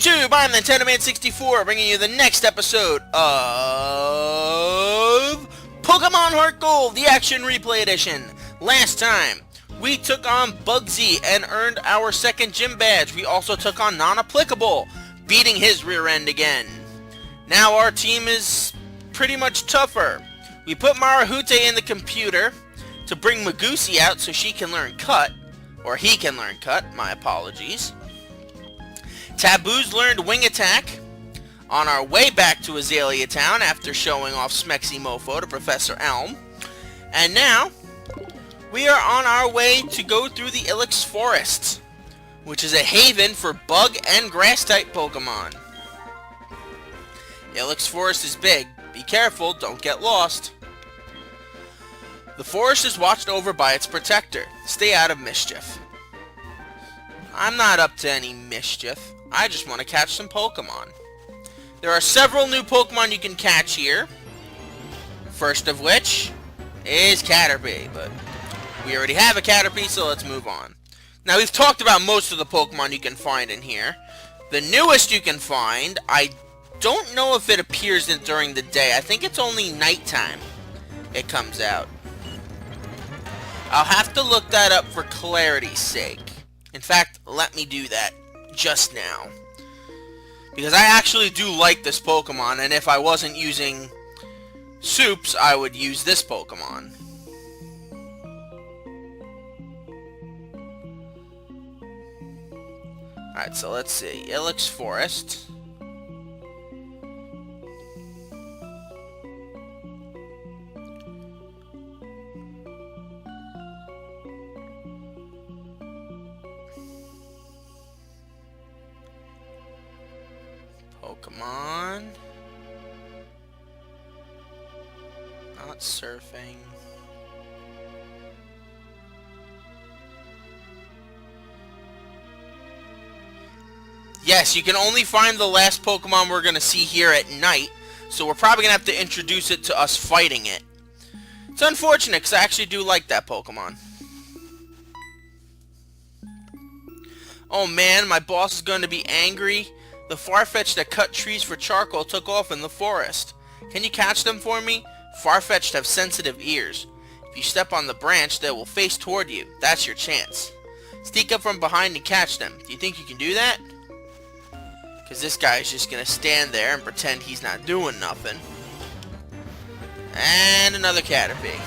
YouTube, I'm Nintendo Man 64, bringing you the next episode of Pokemon HeartGold, the Action Replay Edition. Last time, we took on Bugsy and earned our second gym badge. We also took on Non-Applicable, beating his rear end again. Now our team is pretty much tougher. We put Marahute in the computer to bring Magusi out so she can learn Cut, or he can learn Cut, my apologies. Taboo's learned Wing Attack on our way back to Azalea Town after showing off Smexy Mofo to Professor Elm. And now, we are on our way to go through the Ilex Forest, which is a haven for bug and grass-type Pokemon. Ilex Forest is big. Be careful, don't get lost. The forest is watched over by its protector. Stay out of mischief. I'm not up to any mischief. I just want to catch some Pokemon. There are several new Pokemon you can catch here. First of which is Caterpie, but we already have a Caterpie, so let's move on. Now, we've talked about most of the Pokemon you can find in here. The newest you can find, I don't know if it appears during the day. I think it's only nighttime it comes out. I'll have to look that up for clarity's sake. In fact, let me do that just now. Because I actually do like this Pokemon, and if I wasn't using Soups, I would use this Pokemon. Alright, so let's see. Ilex Forest. Pokemon. Not surfing. Yes, you can only find the last Pokemon we're going to see here at night, so we're probably going to have to introduce it to us fighting it. It's unfortunate, because I actually do like that Pokemon. Oh man, my boss is going to be angry. The Farfetch'd that cut trees for charcoal took off in the forest. Can you catch them for me? Farfetch'd have sensitive ears. If you step on the branch, they will face toward you. That's your chance. Sneak up from behind and catch them. Do you think you can do that? Because this guy is just going to stand there and pretend he's not doing nothing. And another Caterpie.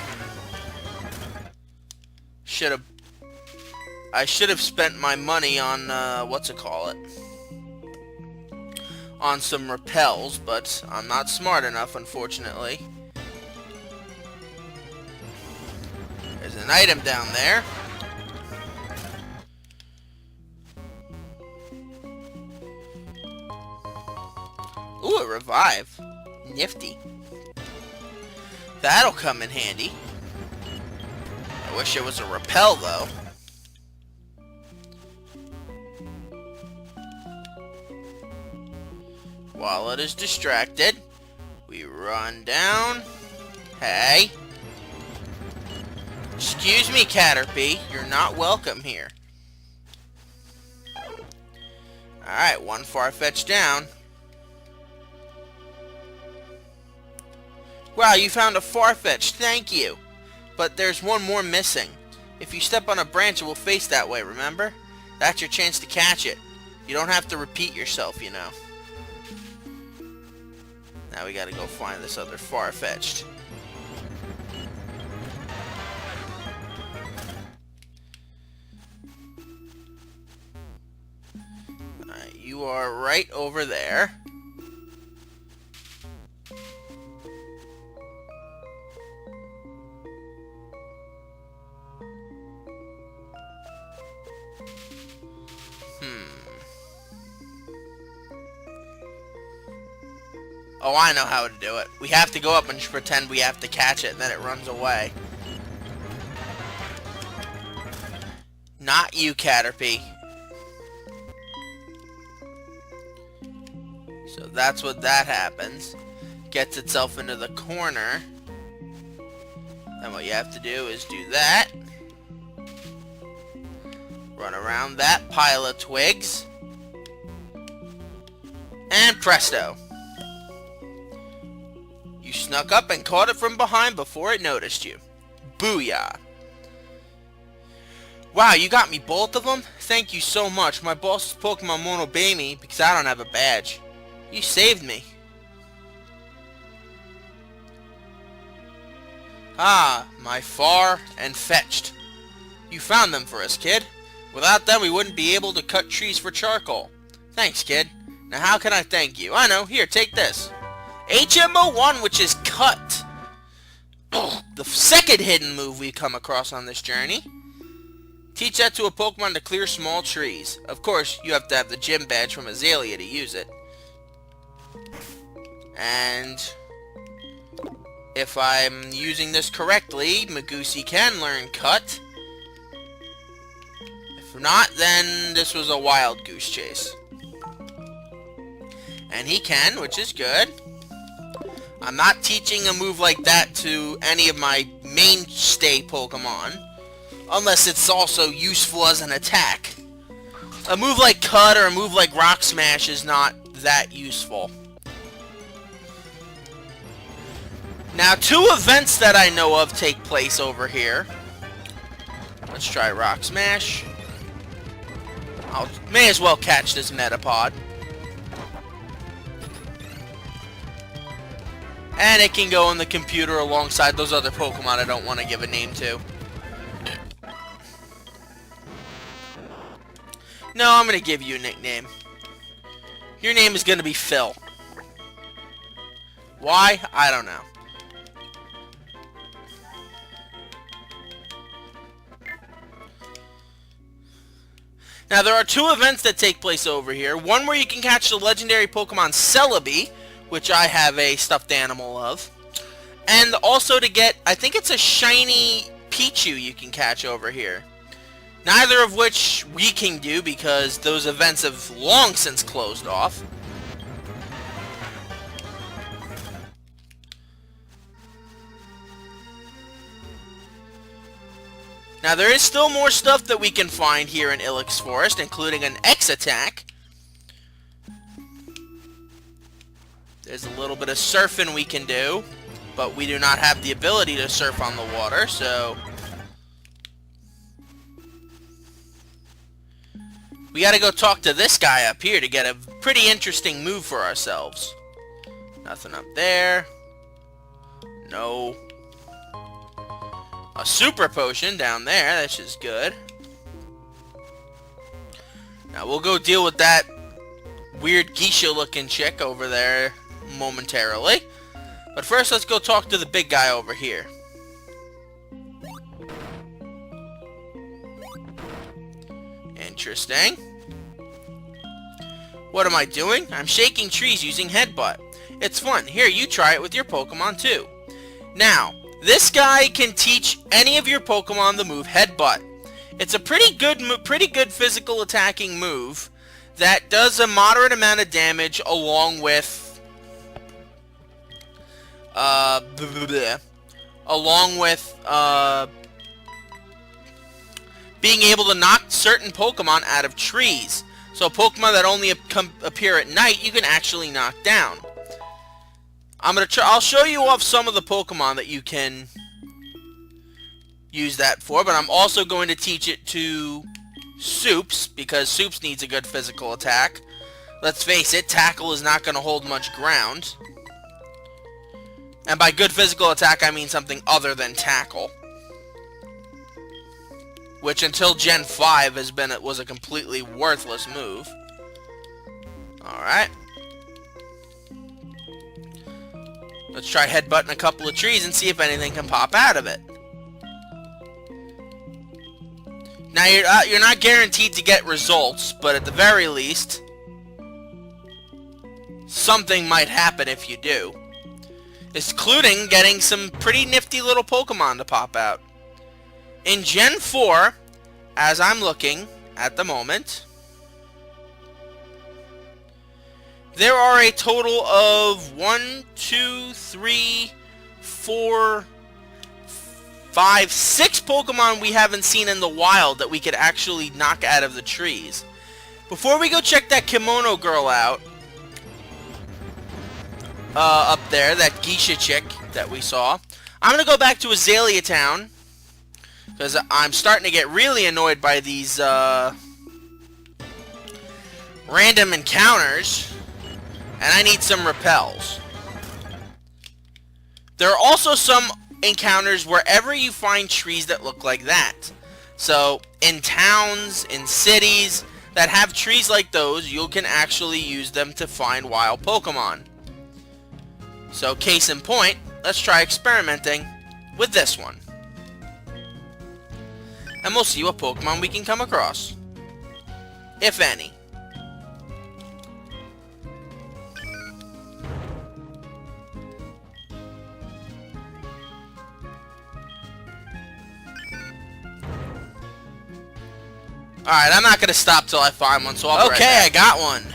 I should have spent my money on, on some repels, but I'm not smart enough, unfortunately. There's an item down there. Ooh, a revive. Nifty. That'll come in handy. I wish it was a repel, though. While it is distracted, we run down. Hey. Excuse me, Caterpie. You're not welcome here. Alright, one Farfetch down. Wow, you found a Farfetch. Thank you. But there's one more missing. If you step on a branch, it will face that way, remember? That's your chance to catch it. You don't have to repeat yourself, you know. Now we gotta go find this other Farfetch'd. Alright, you are right over there. Oh, I know how to do it. We have to go up and pretend we have to catch it, and then it runs away. Not you, Caterpie. So that's what that happens. Gets itself into the corner. Then what you have to do is do that. Run around that pile of twigs. And presto. You snuck up and caught it from behind before it noticed you. Booyah. Wow, you got me both of them? Thank you so much. My boss's Pokemon won't obey me because I don't have a badge. You saved me. Ah, my far and fetched. You found them for us, kid. Without them, we wouldn't be able to cut trees for charcoal. Thanks, kid. Now, how can I thank you? I know. Here, take this. HMO1, which is cut. The second hidden move we come across on this journey. Teach that to a Pokemon to clear small trees. Of course, you have to have the gym badge from Azalea to use it. And if I'm using this correctly, Magusi can learn cut. If not, then this was a wild goose chase. And he can, which is good. I'm not teaching a move like that to any of my mainstay Pokemon, unless it's also useful as an attack. A move like Cut or a move like Rock Smash is not that useful. Now, 2 events that I know of take place over here. Let's try Rock Smash. May as well catch this Metapod. And it can go in the computer alongside those other Pokemon I don't want to give a name to. No, I'm going to give you a nickname. Your name is going to be Phil. Why? I don't know. Now, there are 2 events that take place over here. One where you can catch the legendary Pokemon Celebi, which I have a stuffed animal of. And also to get, I think it's a shiny Pichu you can catch over here. Neither of which we can do because those events have long since closed off. Now, there is still more stuff that we can find here in Ilex Forest, including an X-Attack. There's a little bit of surfing we can do, but we do not have the ability to surf on the water, so we gotta go talk to this guy up here to get a pretty interesting move for ourselves. Nothing up there. No. A super potion down there, that's just good. Now we'll go deal with that weird geisha looking chick over there momentarily. But first, let's go talk to the big guy over here. Interesting. What am I doing? I'm shaking trees using Headbutt. It's fun. Here, you try it with your Pokemon too. Now, this guy can teach any of your Pokemon the move Headbutt. It's a pretty good physical attacking move that does a moderate amount of damage along with being able to knock certain Pokemon out of trees. So Pokemon that only appear at night, you can actually knock down. I'll show you off some of the Pokemon that you can use that for, but I'm also going to teach it to Soups, because Soups needs a good physical attack. Let's face it, Tackle is not going to hold much ground. And by good physical attack, I mean something other than Tackle. Which until Gen 5 was a completely worthless move. Alright. Let's try headbutting a couple of trees and see if anything can pop out of it. Now, you're not guaranteed to get results, but at the very least, something might happen if you do. Including getting some pretty nifty little Pokemon to pop out. In Gen 4, as I'm looking at the moment, there are a total of 1, 2, 3, 4, 5, 6 Pokemon we haven't seen in the wild that we could actually knock out of the trees. Before we go check that Kimono Girl out, up there, that geisha chick that we saw. I'm gonna go back to Azalea Town because I'm starting to get really annoyed by these random encounters, and I need some repels. There are also some encounters wherever you find trees that look like that. So in towns, in cities that have trees like those, you can actually use them to find wild Pokemon. So case in point, let's try experimenting with this one. And we'll see what Pokemon we can come across, if any. Alright, I'm not going to stop till I find one, so I'll be right back. I got one.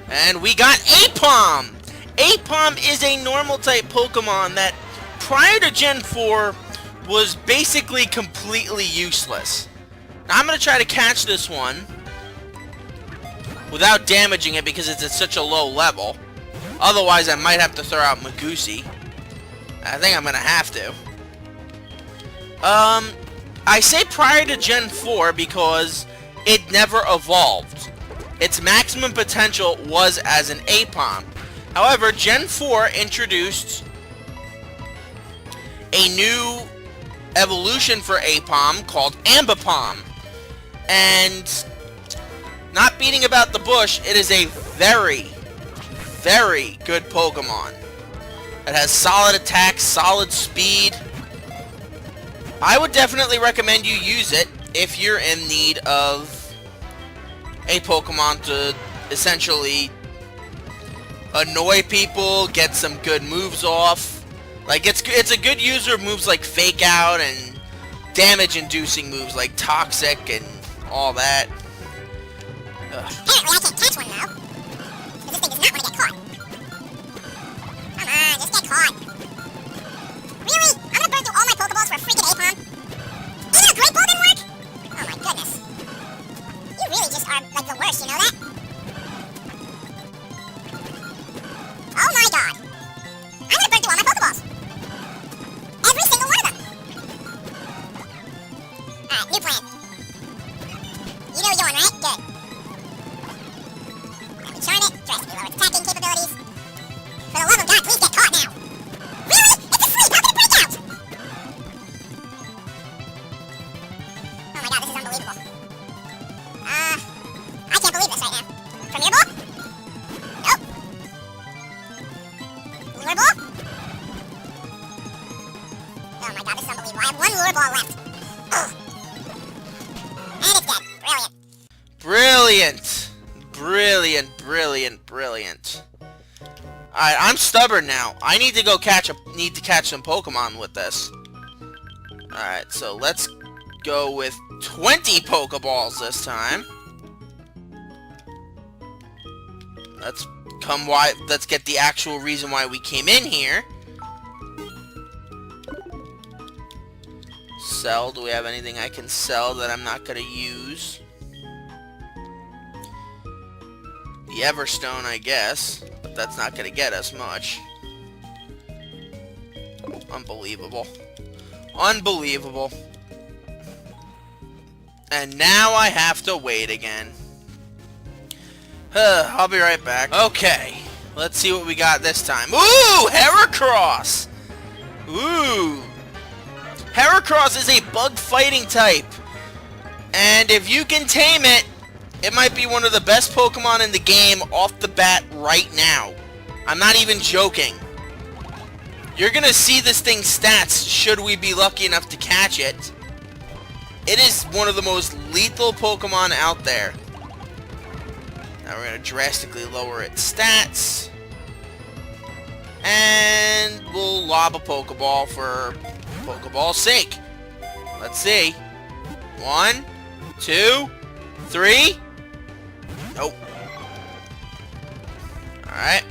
And we got Aipom! Aipom is a normal type Pokemon that, prior to Gen 4, was basically completely useless. Now, I'm going to try to catch this one without damaging it because it's at such a low level. Otherwise, I might have to throw out Magusi. I think I'm going to have to. I say prior to Gen 4 because it never evolved. Its maximum potential was as an Aipom. However, Gen 4 introduced a new evolution for Aipom called Ambipom. And not beating about the bush, it is a very, very good Pokemon. It has solid attack, solid speed. I would definitely recommend you use it if you're in need of a Pokemon to essentially annoy people, get some good moves off. Like, it's a good user of moves like Fake Out and damage-inducing moves like Toxic and all that. Apparently I can't catch one now. But this thing does not want to get caught. Come on, just get caught. Really? I'm gonna burn through all my Pokeballs for a freaking Aipom? Even a Great Ball didn't work? Oh my goodness. You really just are like the worst, you know that? Oh my god. I'm gonna burn through all my Pokeballs. Every single one of them. Alright, new plan. You know what you're doing, right? Good. Let me charm it, drastically lower its attacking capabilities. For the love of God, please get caught now. Really? It's asleep! How can it break out? Oh my god, this is unbelievable. I can't believe this right now. Premier Ball? Nope. Lure Ball? Oh my god, this is unbelievable. I have one Lure Ball left. Ugh. And it's dead. Brilliant. Brilliant. Brilliant, brilliant, brilliant. Alright, I'm stubborn now. I need to go catch some Pokemon with this. Alright, so let's go with 20 Pokeballs this time. Let's get the actual reason why we came in here. Sell. Do we have anything I can sell that I'm not gonna use? The Everstone, I guess, but that's not gonna get us much. Unbelievable. Unbelievable. And now I have to wait again. I'll be right back. Okay, let's see what we got this time. Ooh, Heracross! Ooh! Heracross is a bug fighting type. And if you can tame it, it might be one of the best Pokemon in the game off the bat right now. I'm not even joking. You're gonna see this thing's stats should we be lucky enough to catch it. It is one of the most lethal Pokemon out there. Now we're gonna drastically lower its stats. And we'll lob a Pokeball for Pokeball's sake. Let's see. 1, 2, 3. Nope. Alright.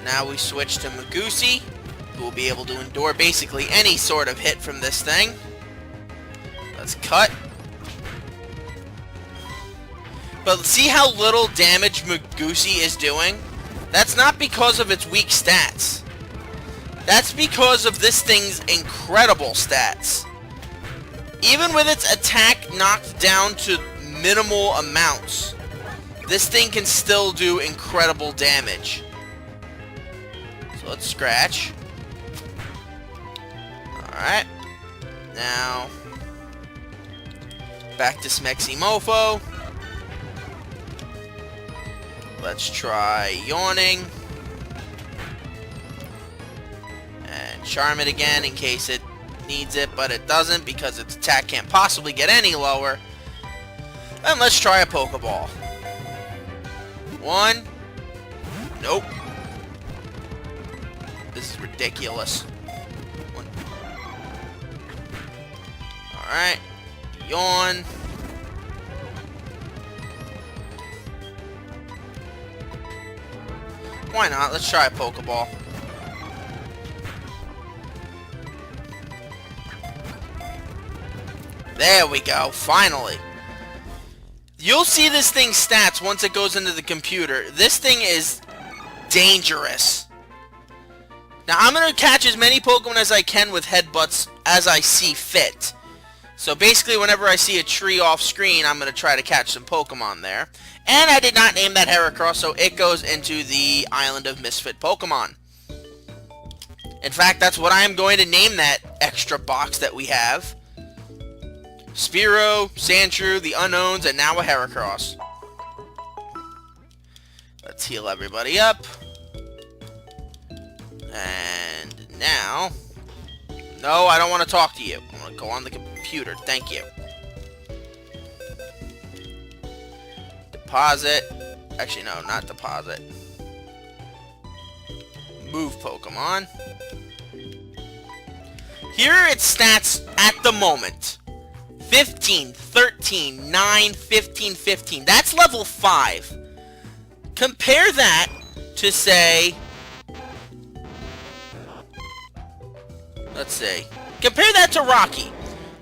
Now we switch to Magusi, who will be able to endure basically any sort of hit from this thing. Let's cut. But see how little damage Magusi is doing? That's not because of its weak stats. That's because of this thing's incredible stats. Even with its attack knocked down to minimal amounts, this thing can still do incredible damage. So let's scratch. Alright. Now, back to Smexy Mofo. Let's try Yawning. And Charm it again in case it needs it, but it doesn't because its attack can't possibly get any lower. And let's try a Pokeball. 1. Nope. This is ridiculous. 1. Alright. Yawn. Why not? Let's try a Pokeball. There we go, finally. You'll see this thing's stats once it goes into the computer. This thing is dangerous. Now, I'm going to catch as many Pokemon as I can with headbutts as I see fit. So basically, whenever I see a tree off screen, I'm going to try to catch some Pokemon there. And I did not name that Heracross, so it goes into the Island of Misfit Pokemon. In fact, that's what I am going to name that extra box that we have. Spearow, Sandshrew, the Unknowns, and now a Heracross. Let's heal everybody up. And now... No, I don't want to talk to you. I want to go on the computer. Thank you. Deposit. Actually, no, not deposit. Move Pokemon. Here are its stats at the moment. 15, 13, 9, 15, 15. That's level 5. Compare that to, say... Let's see. Compare that to Rocky,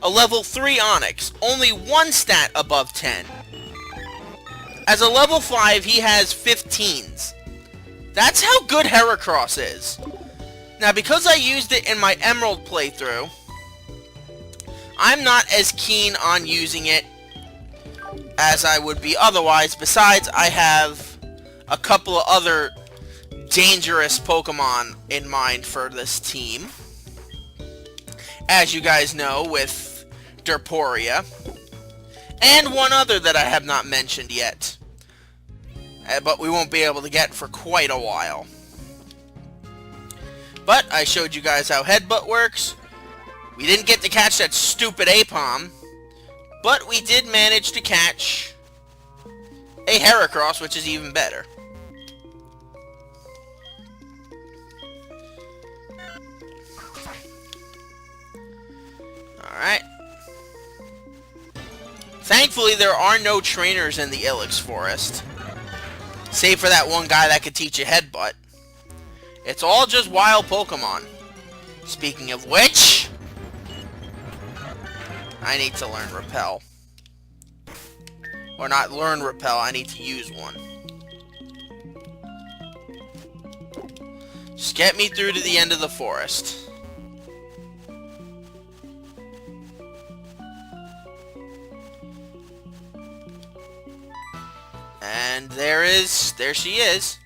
a level 3 Onix, only one stat above 10. As a level 5, he has 15s. That's how good Heracross is. Now, because I used it in my Emerald playthrough, I'm not as keen on using it as I would be otherwise. Besides, I have a couple of other dangerous Pokemon in mind for this team. As you guys know, with Derporia. And one other that I have not mentioned yet. But we won't be able to get for quite a while. But I showed you guys how Headbutt works. We didn't get to catch that stupid Aipom. But we did manage to catch a Heracross, which is even better. Alright. Thankfully, there are no trainers in the Ilex Forest. Save for that one guy that could teach you Headbutt. It's all just wild Pokemon. Speaking of which... I need to learn Repel. Or not learn Repel, I need to use one. Just get me through to the end of the forest. And there she is.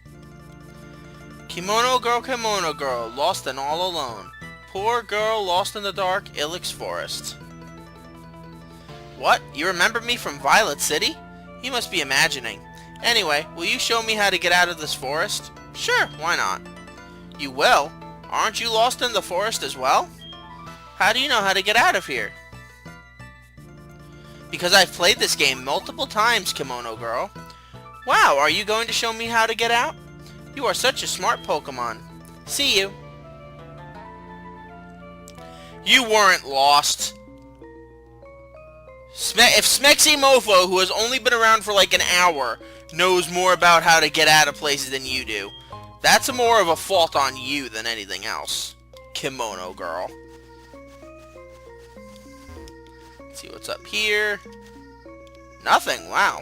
Kimono girl, lost and all alone. Poor girl lost in the dark Ilex Forest. What? You remember me from Violet City? You must be imagining. Anyway, will you show me how to get out of this forest? Sure, why not? You will? Aren't you lost in the forest as well? How do you know how to get out of here? Because I've played this game multiple times, Kimono girl. Wow, are you going to show me how to get out? You are such a smart Pokemon. See you. You weren't lost. If Smexy Mofo, who has only been around for like an hour, knows more about how to get out of places than you do, that's more of a fault on you than anything else, Kimono girl. Let's see what's up here. Nothing, wow.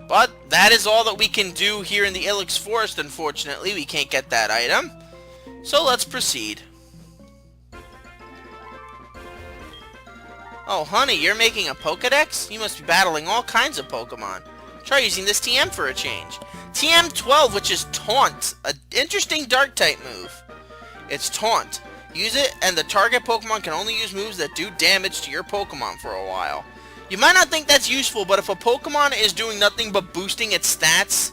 But that is all that we can do here in the Ilex Forest, unfortunately. We can't get that item. So let's proceed. Oh, honey, you're making a Pokedex? You must be battling all kinds of Pokemon. Try using this TM for a change. TM12, which is Taunt. An interesting Dark-type move. It's Taunt. Use it, and the target Pokemon can only use moves that do damage to your Pokemon for a while. You might not think that's useful, but if a Pokemon is doing nothing but boosting its stats,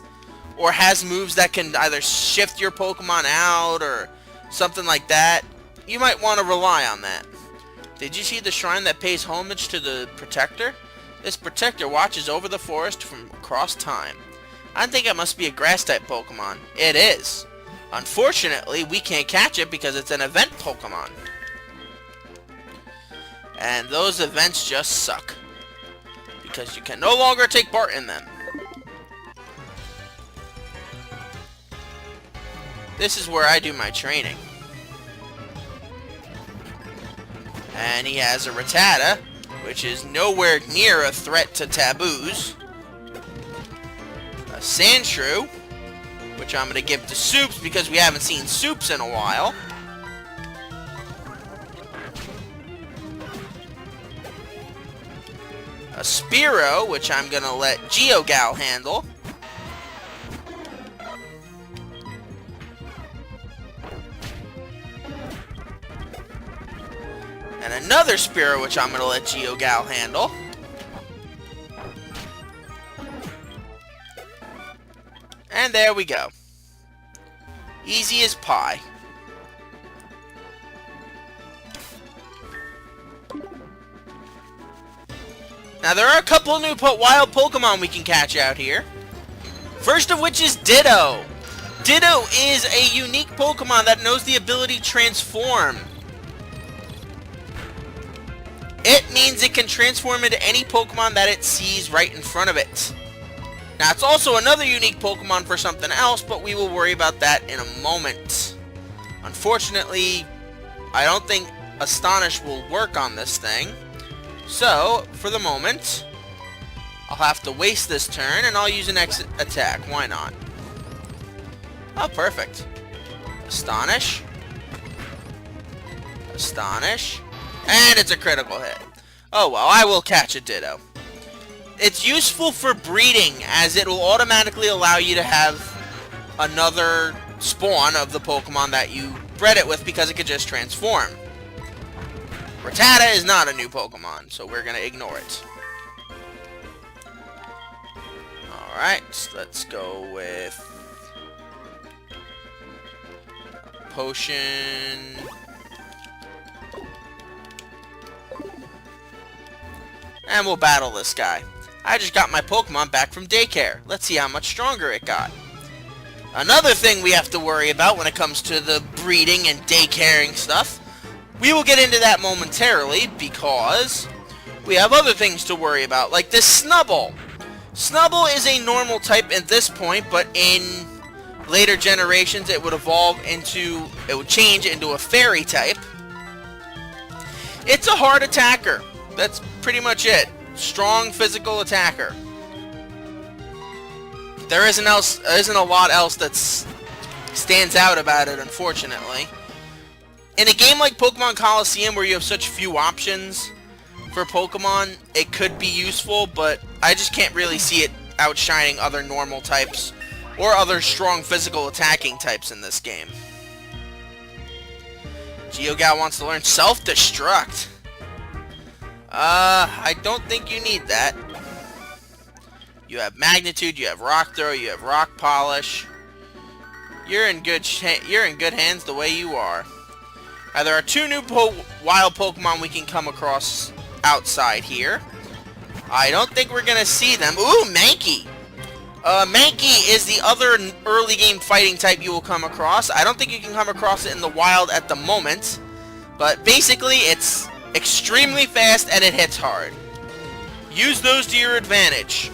or has moves that can either shift your Pokemon out, or something like that, you might want to rely on that. Did you see the shrine that pays homage to the Protector? This Protector watches over the forest from across time. I think it must be a Grass-type Pokemon. It is. Unfortunately, we can't catch it because it's an event Pokemon. And those events just suck. Because you can no longer take part in them. This is where I do my training. And he has a Rattata, which is nowhere near a threat to taboos. A Sandshrew, which I'm going to give to Soups because we haven't seen Soups in a while. A Spearow, which I'm going to let Geogal handle. And another Spearow, which I'm going to let Geogal handle. And there we go. Easy as pie. Now there are a couple of new wild Pokemon we can catch out here. First of which is Ditto. Ditto is a unique Pokemon that knows the ability Transform. It means it can transform into any Pokemon that it sees right in front of it. Now it's also another unique Pokemon for something else, but we will worry about that in a moment. Unfortunately, I don't think Astonish will work on this thing. So, for the moment, I'll have to waste this turn, and I'll use an X attack. Why not? Oh, perfect. Astonish. Astonish. And it's a critical hit. Oh well, I will catch a Ditto. It's useful for breeding, as it will automatically allow you to have another spawn of the Pokemon that you bred it with because it could just transform. Rattata is not a new Pokemon, so we're going to ignore it. Alright, let's go with Potion. And we'll battle this guy. I just got my Pokemon back from daycare. Let's see how much stronger it got. Another thing we have to worry about when it comes to the breeding and daycaring stuff, we will get into that momentarily because we have other things to worry about, like this Snubbull. Snubbull is a normal type at this point, but in later generations it would change into a fairy type. It's a hard attacker. That's pretty much it. Strong physical attacker. There isn't a lot else that stands out about it, unfortunately. In a game like Pokemon Coliseum, where you have such few options for Pokemon, it could be useful, but I just can't really see it outshining other normal types or other strong physical attacking types in this game. Geogal wants to learn Self-Destruct. I don't think you need that. You have Magnitude, you have Rock Throw, you have Rock Polish. You're in good hands the way you are. Now, there are two new wild Pokemon we can come across outside here. I don't think we're gonna see them. Ooh, Mankey! Mankey is the other early game fighting type you will come across. I don't think you can come across it in the wild at the moment. But basically, it's extremely fast and it hits hard. Use those to your advantage.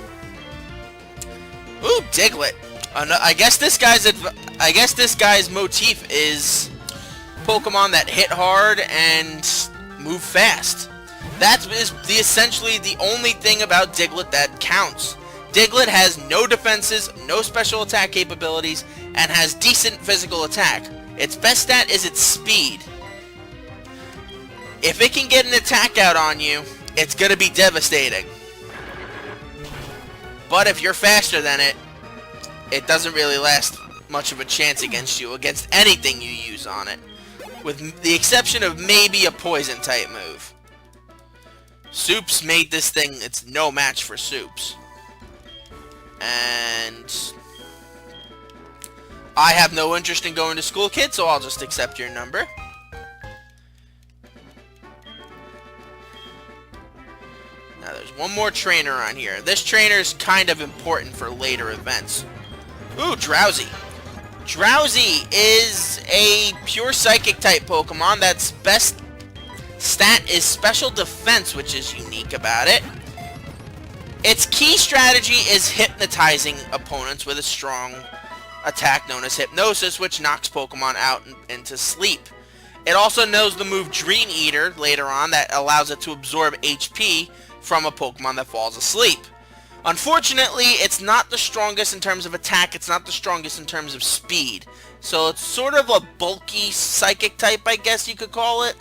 Ooh, Diglett. I guess this guy's motif is Pokemon that hit hard and move fast. That is essentially the only thing about Diglett that counts. Diglett has no defenses, no special attack capabilities, and has decent physical attack. Its best stat is its speed. If it can get an attack out on you, it's going to be devastating. But if you're faster than it, it doesn't really last much of a chance against you, against anything you use on it. With the exception of maybe a poison type move. Soups made this thing, it's no match for Soups. And I have no interest in going to school, kid, so I'll just accept your number. Now there's one more trainer on here. This trainer is kind of important for later events. Ooh, Drowsy. Drowsy is a pure psychic type Pokemon that's best stat is special defense, which is unique about it. Its key strategy is hypnotizing opponents with a strong attack known as Hypnosis, which knocks Pokemon out into sleep. It also knows the move Dream Eater later on that allows it to absorb HP from a Pokemon that falls asleep. Unfortunately, it's not the strongest in terms of attack, it's not the strongest in terms of speed. So it's sort of a bulky psychic type, I guess you could call it.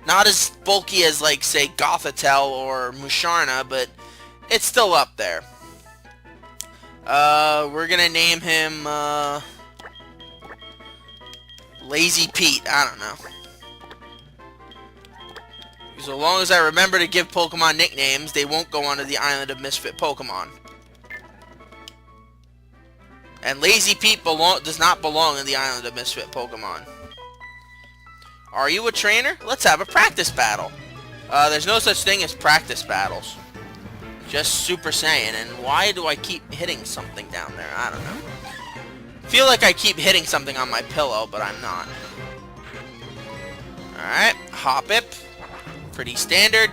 Not as bulky as, like, say, Gothitelle or Musharna, but it's still up there. We're gonna name him, Lazy Pete. I don't know. So long as I remember to give Pokemon nicknames, they won't go onto the Island of Misfit Pokemon. And Lazy Pete does not belong in the Island of Misfit Pokemon. Are you a trainer? Let's have a practice battle. There's no such thing as practice battles. Just Super Saiyan. And why do I keep hitting something down there? I don't know. Feel like I keep hitting something on my pillow, but I'm not. Alright, Hoppip. Pretty standard.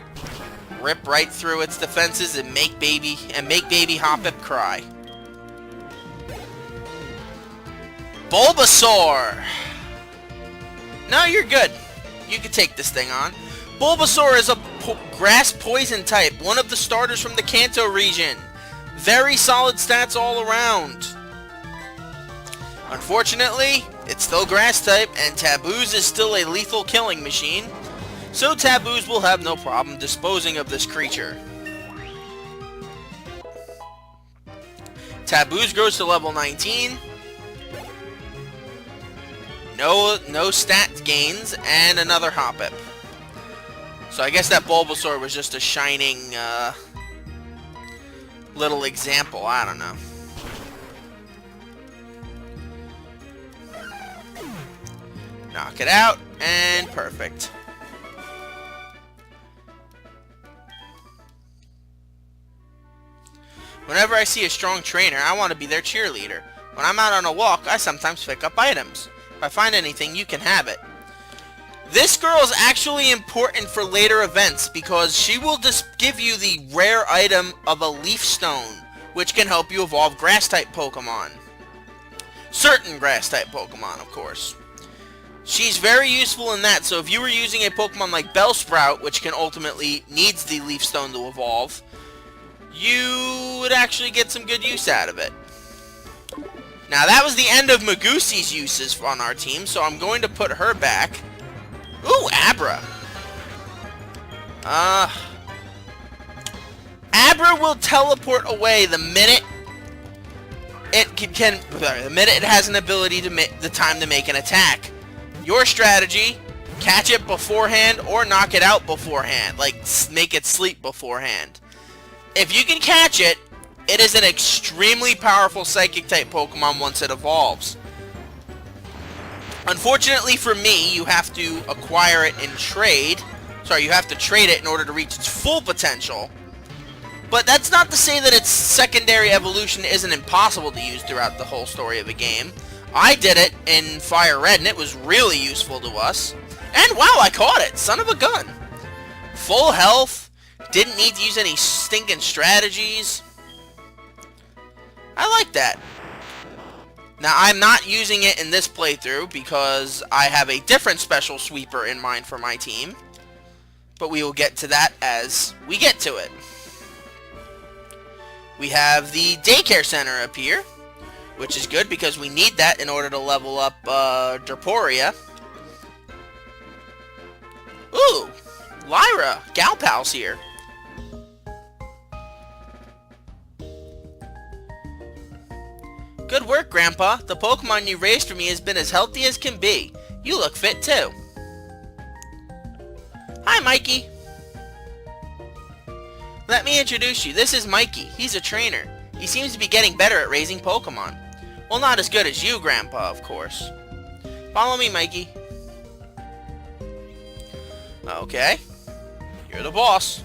Rip right through its defenses and make baby Hoppip cry. Bulbasaur! No, you're good. You can take this thing on. Bulbasaur is a grass poison type, one of the starters from the Kanto region. Very solid stats all around. Unfortunately, it's still grass type, and Taboos is still a lethal killing machine, so Taboos will have no problem disposing of this creature. Taboos grows to level 19. No stat gains, and another Hoppip. So I guess that Bulbasaur was just a shining little example. I don't know. Knock it out, and perfect. Whenever I see a strong trainer, I want to be their cheerleader. When I'm out on a walk, I sometimes pick up items. If I find anything, you can have it. This girl is actually important for later events because she will just give you the rare item of a Leaf Stone, which can help you evolve Grass-type Pokemon. Certain Grass-type Pokemon, of course. She's very useful in that, so if you were using a Pokemon like Bellsprout, which can ultimately needs the Leaf Stone to evolve, you would actually get some good use out of it. Now that was the end of Magusi's uses on our team, so I'm going to put her back. Ooh, Abra. Abra will teleport away the minute the minute it has an ability to the time to make an attack. Your strategy: catch it beforehand or knock it out beforehand, like make it sleep beforehand. If you can catch it, it is an extremely powerful Psychic-type Pokemon once it evolves. Unfortunately for me, you have to acquire it in trade. Sorry, you have to trade it in order to reach its full potential. But that's not to say that its secondary evolution isn't impossible to use throughout the whole story of the game. I did it in Fire Red, and it was really useful to us. And wow, I caught it! Son of a gun! Full health, didn't need to use any stinking strategies. I like that. Now, I'm not using it in this playthrough because I have a different special sweeper in mind for my team. But we will get to that as we get to it. we have the daycare center up here, which is good because we need that in order to level up Derporia. Ooh, Lyra, Gal Pal's here. Good work, Grandpa. The Pokemon you raised for me has been as healthy as can be. You look fit, too. Hi, Mikey. Let me introduce you. This is Mikey. He's a trainer. He seems to be getting better at raising Pokemon. Well, not as good as you, Grandpa, of course. Follow me, Mikey. Okay. You're the boss.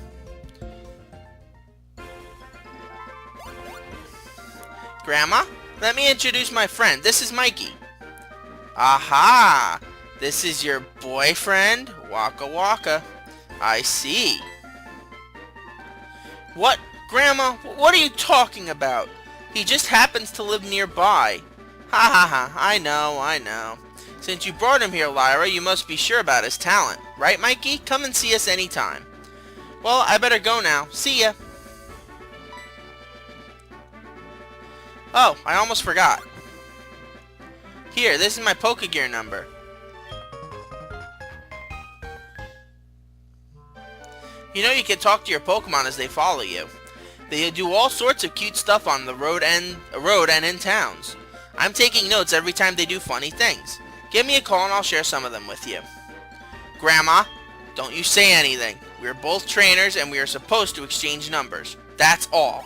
Grandma? Let me introduce my friend. This is Mikey. Aha! This is your boyfriend? Waka Waka. I see. What? Grandma, what are you talking about? He just happens to live nearby. Ha ha ha, I know. Since you brought him here, Lyra, you must be sure about his talent. Right, Mikey? Come and see us anytime. Well, I better go now. See ya. Oh, I almost forgot. Here, this is my Pokegear number. You know you can talk to your Pokemon as they follow you. They do all sorts of cute stuff on the road and in towns. I'm taking notes every time they do funny things. Give me a call and I'll share some of them with you. Grandma, don't you say anything. We're both trainers and we are supposed to exchange numbers. That's all.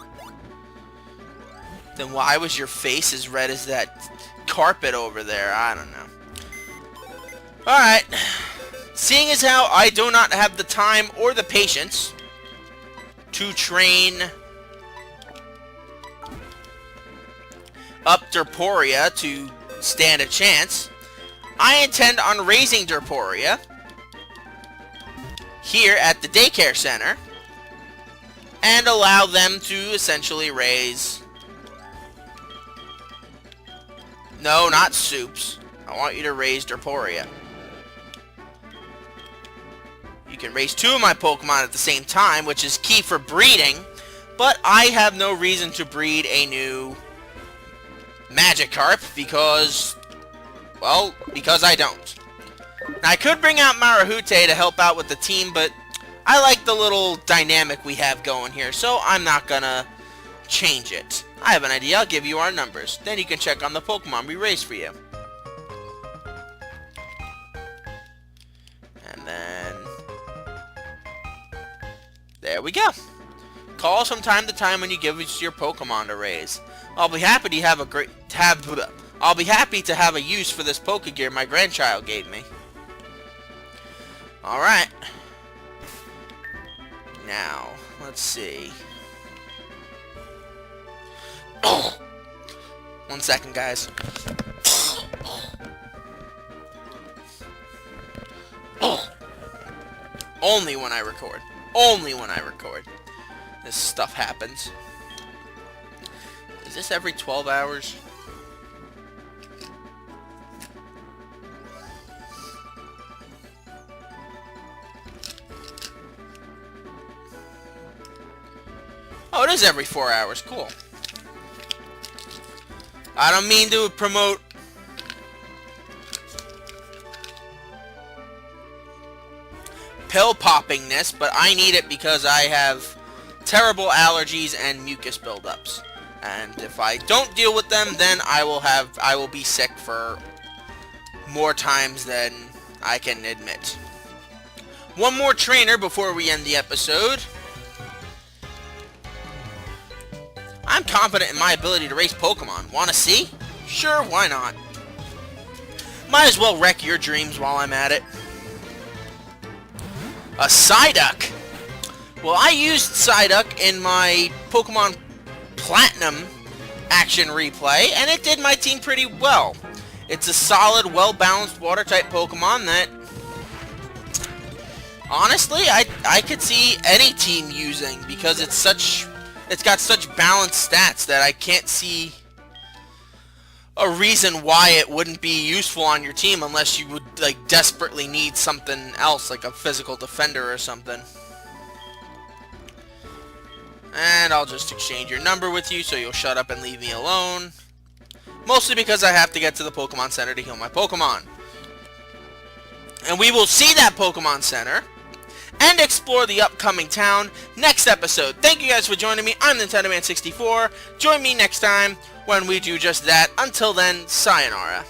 Then why was your face as red as that carpet over there? I don't know. Alright. Seeing as how I do not have the time or the patience to train up Derporia to stand a chance, I intend on raising Derporia here at the daycare center and allow them to essentially raise... No, not Soups. I want you to raise Derporia. You can raise two of my Pokemon at the same time, which is key for breeding, but I have no reason to breed a new Magikarp because, well, because I don't. Now, I could bring out Marahute to help out with the team, but I like the little dynamic we have going here, so I'm not gonna change it. I have an idea. I'll give you our numbers. Then you can check on the Pokemon we raised for you. And then... there we go. Call us from time to time when you give us your Pokemon to raise. I'll be happy to have a use for this Pokegear my grandchild gave me. Alright. Now, let's see. 1 second, guys. Only when I record. Only when I record. This stuff happens. Is this every 12 hours? Oh, it is every 4 hours. Cool. I don't mean to promote pill poppingness, but I need it because I have terrible allergies and mucus buildups. And if I don't deal with them, then I will be sick for more times than I can admit. One more trainer before we end the episode. I'm confident in my ability to raise Pokemon. Wanna see? Sure, why not? Might as well wreck your dreams while I'm at it. A Psyduck! Well, I used Psyduck in my Pokemon Platinum action replay, and it did my team pretty well. It's a solid, well-balanced Water-type Pokemon that... honestly, I could see any team using, because it's got such balanced stats that I can't see a reason why it wouldn't be useful on your team unless you would, like, desperately need something else, like a physical defender or something. And I'll just exchange your number with you so you'll shut up and leave me alone. Mostly because I have to get to the Pokemon Center to heal my Pokemon. And we will see that Pokemon Center and explore the upcoming town next episode. Thank you guys for joining me. I'm NintendoMan64. Join me next time when we do just that. Until then, sayonara.